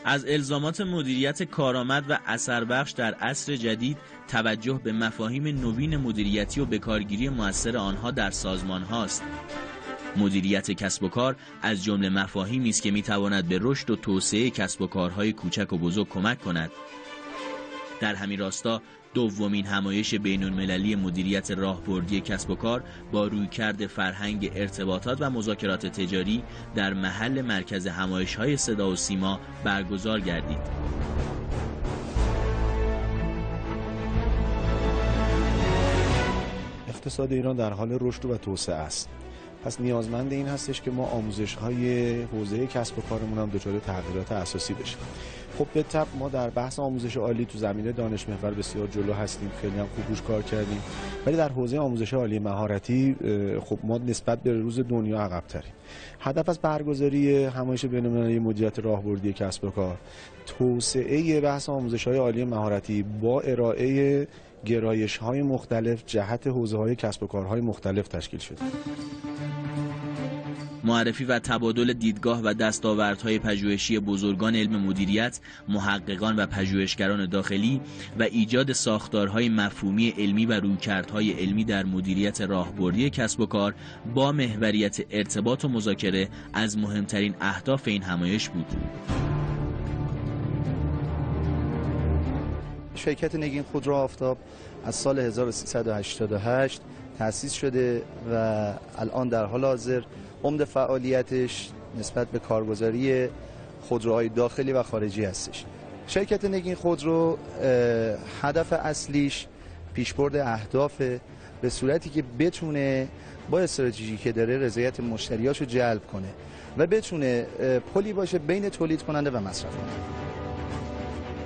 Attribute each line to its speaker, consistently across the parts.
Speaker 1: از الزامات مدیریت کارآمد و اثربخش در عصر جدید توجه به مفاهیم نوین مدیریتی و بکارگیری مؤثر آنها در سازمان هاست. مدیریت کسب و کار از جمله مفاهیمی است که میتواند به رشد و توسعه کسب و کارهای کوچک و بزرگ کمک کند. در همین راستا دومین همایش بین‌المللی مدیریت راهبردی کسب و کار با رویکرد فرهنگ ارتباطات و مذاکرات تجاری در محل مرکز همایش‌های صدا و سیما برگزار گردید.
Speaker 2: اقتصاد ایران در حال رشد و توسعه است. پس نیازمند این هستش که ما آموزش‌های حوزه کسب و کارمون هم دچار تغییرات اساسی بشیم. خب به طب ما در بحث آموزش عالی تو زمینه دانش محور بسیار جلو هستیم، خیلی هم خوب روش کار کردیم، ولی در حوزه آموزش عالی مهارتی خب ما نسبت به روز دنیا عقب‌تریم. هدف از برگزاری همایش بین‌المللی مدیریت راهبردی کسب و کار توسعه بحث آموزش‌های عالی مهارتی با ارائه گرایش‌های مختلف جهت حوزه‌های کسب و کارهای مختلف تشکیل شده.
Speaker 1: معرفی و تبادل دیدگاه و دستاوردهای پژوهشی بزرگان علم مدیریت، محققان و پژوهشگران داخلی و ایجاد ساختارهای مفهومی علمی و رویکردهای علمی در مدیریت راهبردی کسب و کار با محوریت ارتباط و مذاکره از مهمترین اهداف این همایش بود.
Speaker 3: شرکت نگین خودرو آفتاب از سال 1388 تأسیس شده و الان در حال حاضر عمده فعالیتش نسبت به کارگزاری خودروهای داخلی و خارجی هستش. شرکت نگین خودرو هدف اصلیش پیشبرد اهداف به صورتی که بتونه با استراتژی که داره رضایت مشتریاشو جلب کنه و بتونه پلی باشه بین تولید کننده و مصرف کننده.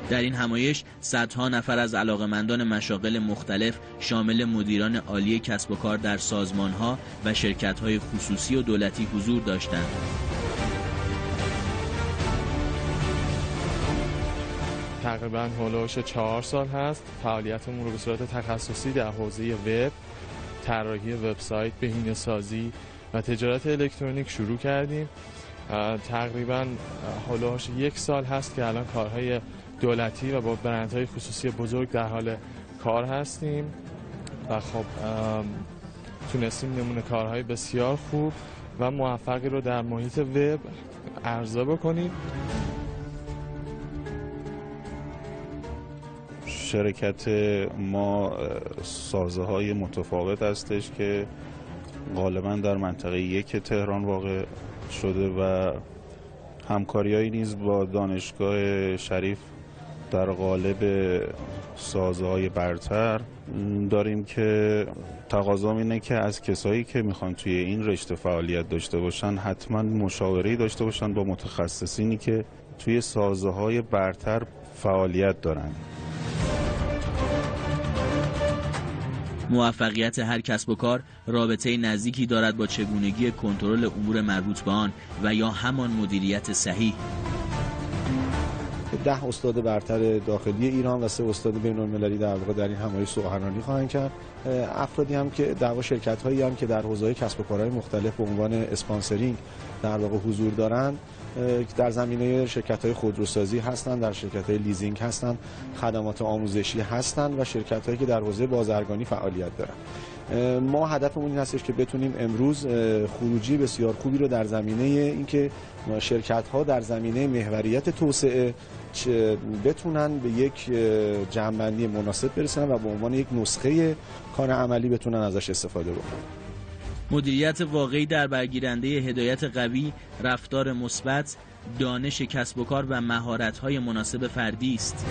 Speaker 1: در این همایش صدها نفر از علاقه‌مندان مشاغل مختلف شامل مدیران عالی کسب و کار در سازمان‌ها و شرکت‌های خصوصی و دولتی حضور داشتند.
Speaker 4: تقریباً هولوش 4 سال هست فعالیتمون رو به صورت تخصصی در حوزه وب، طراحی وبسایت، بهینه‌سازی و تجارت الکترونیک شروع کردیم. تقریباً هولوش 1 سال هست که الان کارهای دولتی و با برندهای خصوصی بزرگ در حال کار هستیم و خب تونستیم نمونه کارهای بسیار خوب و موفقی رو در محیط وب عرضه بکنیم.
Speaker 2: شرکت ما سازه‌های متفاوت هستش که غالبا در منطقه 1 تهران واقع شده و همکاری‌هایی نیز با دانشگاه شریف در قالب سازه‌های برتر داریم که تقاضا اینه که از کسایی که میخوان توی این رشته فعالیت داشته باشن حتما مشاوره‌ای داشته باشن با متخصصینی که توی سازه‌های برتر فعالیت دارن.
Speaker 1: موفقیت هر کسب و کار رابطه نزدیکی دارد با چگونگی کنترل امور مربوط به آن و یا همان مدیریت صحیح.
Speaker 2: 10 استاد برتر داخلی ایران و 3 استاد بین‌المللی در واقع در این همایش سخنرانی خواهند کرد. افرادی هم که در واقع شرکت‌هایی هم که در حوزه‌های کسب و کارهای مختلف به عنوان اسپانسرینگ در واقع حضور دارند در زمینه شرکت‌های خودروسازی هستند، در شرکت‌های لیزینگ هستند، خدمات آموزشی هستند و شرکت‌هایی که در حوزه بازرگانی فعالیت دارند. ما هدفمون این هستش که بتونیم امروز خروجی بسیار خوبی رو در زمینه اینکه شرکت‌ها در زمینه محوریت توسعه بتونن به یک جمع‌بندی مناسب برسن و به عنوان یک نسخه کار عملی بتونن ازش استفاده بکنن.
Speaker 1: مدیریت واقعی در برگیرنده هدایت قوی، رفتار مثبت، دانش کسب و کار و مهارت‌های مناسب فردی است.